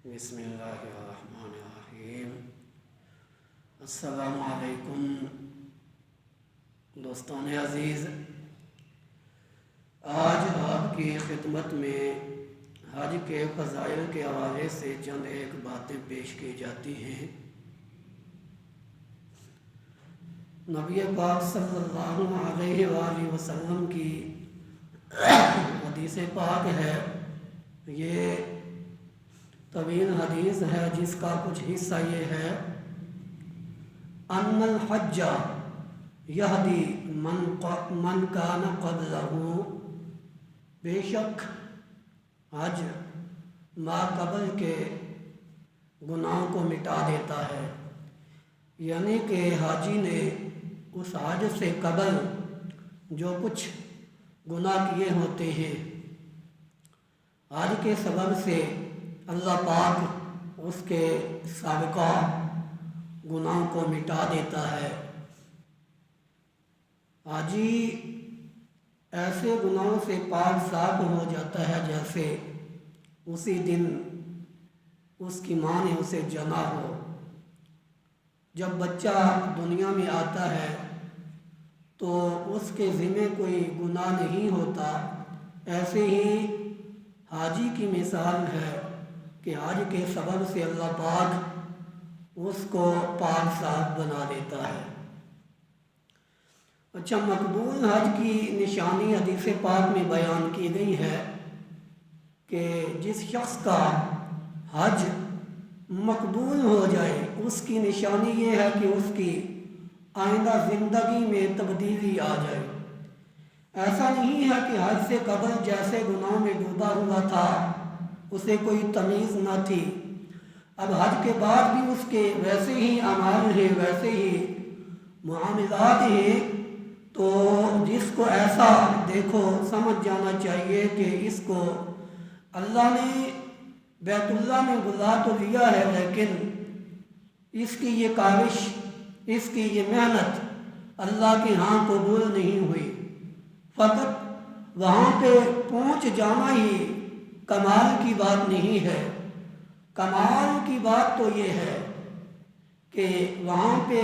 بسم اللہ الرحمن الرحیم۔ السلام علیکم دوستان عزیز، آج آپ کی خدمت میں حج کے فضائل کے حوالے سے چند ایک باتیں پیش کی جاتی ہیں۔ نبی پاک صلی اللہ علیہ وآلہ وسلم کی حدیث پاک ہے، یہ طویل حدیث ہے جس کا کچھ حصہ یہ ہے: ان الحج یہدی من کان قبلہ، بے شک حج ما قبل کے گناہوں کو مٹا دیتا ہے، یعنی کہ حاجی نے اس حج سے قبل جو کچھ گناہ کیے ہوتے ہیں، حج کے سبب سے اللہ پاک اس کے سابقہ گناہوں کو مٹا دیتا ہے۔ حاجی ایسے گناہوں سے پاک صاف ہو جاتا ہے جیسے اسی دن اس کی ماں نے اسے جنا ہو۔ جب بچہ دنیا میں آتا ہے تو اس کے ذمہ کوئی گناہ نہیں ہوتا، ایسے ہی حاجی کی مثال ہے کہ حج کے سبب سے اللہ پاک اس کو پاک صاف بنا دیتا ہے۔ اچھا، مقبول حج کی نشانی حدیث پاک میں بیان کی گئی ہے کہ جس شخص کا حج مقبول ہو جائے اس کی نشانی یہ ہے کہ اس کی آئندہ زندگی میں تبدیلی آ جائے۔ ایسا نہیں ہے کہ حج سے قبل جیسے گناہوں میں ڈوبا ہوا تھا اسے کوئی تمیز نہ تھی، اب حج کے بعد بھی اس کے ویسے ہی اعمال ہیں، ویسے ہی معاملات ہیں، تو جس کو ایسا دیکھو سمجھ جانا چاہیے کہ اس کو اللہ نے بیت اللہ میں بلا تو لیا ہے، لیکن اس کی یہ کاوش، اس کی یہ محنت اللہ کے ہاں قبول نہیں ہوئی۔ فقط وہاں پہ پہنچ جانا ہی کمال کی بات نہیں ہے، کمال کی بات تو یہ ہے کہ وہاں پہ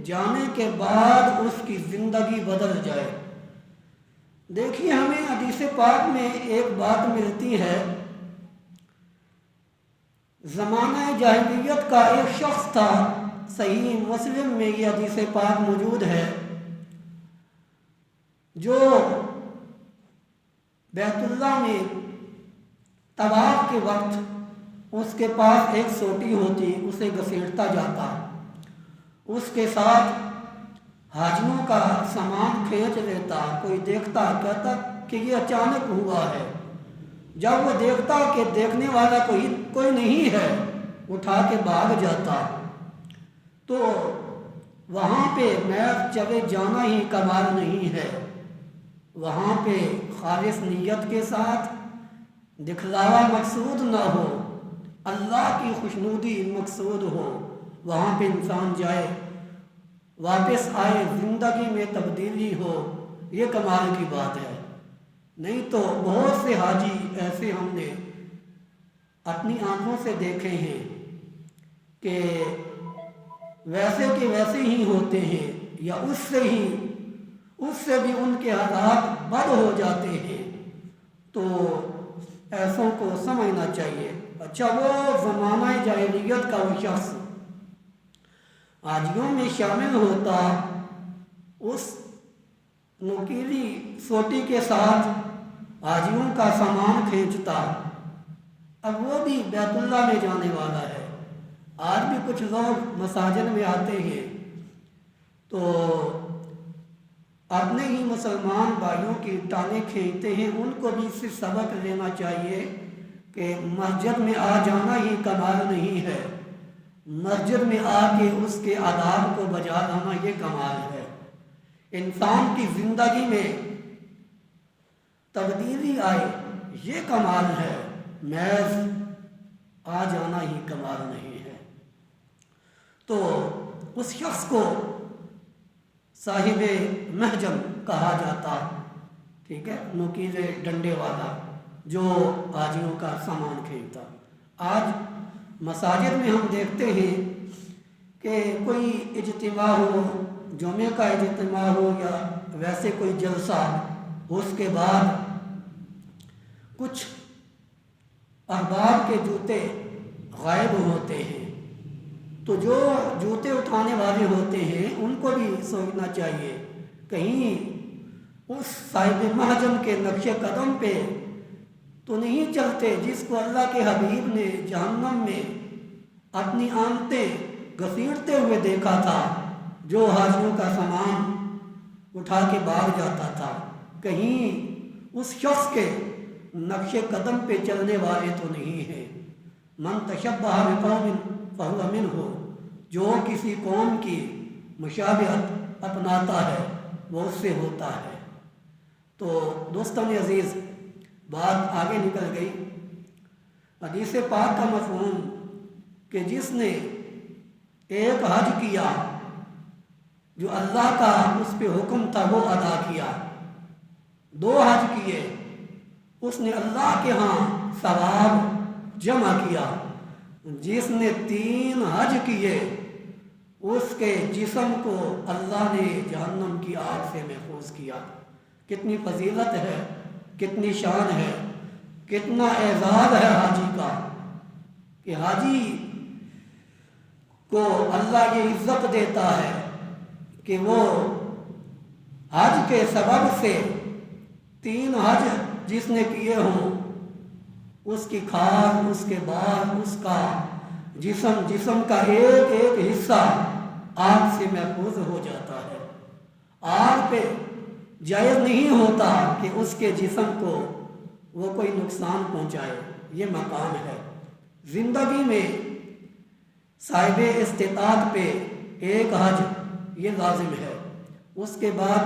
جانے کے بعد اس کی زندگی بدل جائے۔ دیکھیے، ہمیں حدیث پاک میں ایک بات ملتی ہے، زمانہ جاہلیت کا ایک شخص تھا، صحیح مسلم میں یہ حدیث پاک موجود ہے، جو بیت اللہ میں طواف کے وقت اس کے پاس ایک سوٹی ہوتی، اسے گھسیٹتا جاتا، اس کے ساتھ حاجیوں کا سامان کھینچ لیتا، کوئی دیکھتا کہتا کہ یہ اچانک ہوا ہے، جب وہ دیکھتا کہ دیکھنے والا کوئی نہیں ہے اٹھا کے بھاگ جاتا، تو وہاں پہ محض چلے جانا ہی کمال نہیں ہے، وہاں پہ خالص نیت کے ساتھ دکھلاوا مقصود نہ ہو، اللہ کی خوشنودی مقصود ہو، وہاں پہ انسان جائے، واپس آئے، زندگی میں تبدیلی ہو، یہ کمال کی بات ہے۔ نہیں تو بہت سے حاجی ایسے ہم نے اپنی آنکھوں سے دیکھے ہیں کہ ویسے کے ویسے ہی ہوتے ہیں، یا اس سے بھی ان کے حالات بد ہو جاتے ہیں، تو ایسوں کو سمجھنا چاہیے۔ اچھا، وہ زمانہ جاہلیت کا وہ شخص حاجیوں میں شامل ہوتا، اس نوکیلی سوٹی کے ساتھ حاجیوں کا سامان کھینچتا، اب وہ بھی بیت اللہ میں جانے والا ہے۔ آج بھی کچھ لوگ مساجد میں آتے ہیں تو اپنے ہی مسلمان بھائیوں کی ٹانگیں کھینچتے ہیں، ان کو بھی اس سے سبق لینا چاہیے کہ مسجد میں آ جانا ہی کمال نہیں ہے، مسجد میں آ کے اس کے آداب کو بجا لانا یہ کمال ہے۔ انسان کی زندگی میں تبدیلی آئے یہ کمال ہے، محض آ جانا ہی کمال نہیں ہے۔ تو اس شخص کو صاحب محجم کہا جاتا، ٹھیک ہے، نوکیلے ڈنڈے والا جو حاجیوں کا سامان کھینچتا۔ آج مساجد میں ہم دیکھتے ہیں کہ کوئی اجتماع ہو، جمعے کا اجتماع ہو یا ویسے کوئی جلسہ، اس کے بعد کچھ احباب کے جوتے غائب ہوتے ہیں، تو جو جوتے اٹھانے والے ہوتے ہیں ان کو بھی سوچنا چاہیے کہیں اس صاحب محجم کے نقش قدم پہ تو نہیں چلتے جس کو اللہ کے حبیب نے جہنم میں اپنی آنتیں گھسیٹتے ہوئے دیکھا تھا، جو حاجیوں کا سامان اٹھا کے بھاگ جاتا تھا۔ کہیں اس شخص کے نقش قدم پہ چلنے والے تو نہیں ہیں۔ من تشبہ بقوم فہو منہ، جو کسی قوم کی مشابہت اپناتا ہے وہ اس سے ہوتا ہے۔ تو دوستان عزیز، بات آگے نکل گئی۔ حدیث پاک کا مفہوم کہ جس نے ایک حج کیا جو اللہ کا اس پہ حکم تھا وہ ادا کیا، 2 حج کیے اس نے اللہ کے ہاں ثواب جمع کیا، جس نے 3 حج کیے اس کے جسم کو اللہ نے جہنم کی آگ سے محفوظ کیا۔ کتنی فضیلت ہے، کتنی شان ہے، کتنا اعزاز ہے حاجی کا کہ حاجی کو اللہ یہ عزت دیتا ہے کہ وہ حج کے سبب سے 3 حج جس نے کیے ہوں اس کی کھال، اس کے بال، اس کا جسم کا ایک ایک حصہ آگ سے محفوظ ہو جاتا ہے۔ آگ پہ جائز نہیں ہوتا کہ اس کے جسم کو وہ کوئی نقصان پہنچائے، یہ مقام ہے۔ زندگی میں صاحب استطاعت پہ ایک حج یہ لازم ہے، اس کے بعد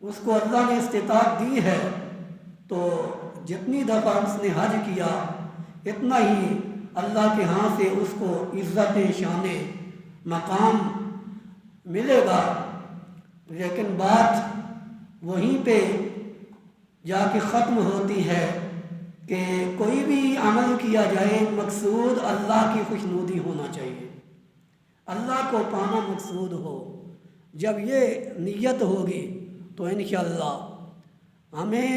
اس کو اللہ نے استطاعت دی ہے تو جتنی دفعہ اس نے حج کیا اتنا ہی اللہ کے ہاں سے اس کو عزت شان مقام ملے گا۔ لیکن بات وہیں پہ جا کے ختم ہوتی ہے کہ کوئی بھی عمل کیا جائے مقصود اللہ کی خوشنودی ہونا چاہیے، اللہ کو پانا مقصود ہو۔ جب یہ نیت ہوگی تو انشاءاللہ ہمیں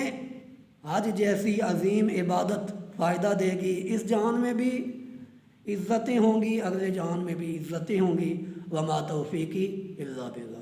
حج جیسی عظیم عبادت فائدہ دے گی، اس جہان میں بھی عزتیں ہوں گی، اگلے جہان میں بھی عزتیں ہوں گی۔ وما توفیقی الا باللہ۔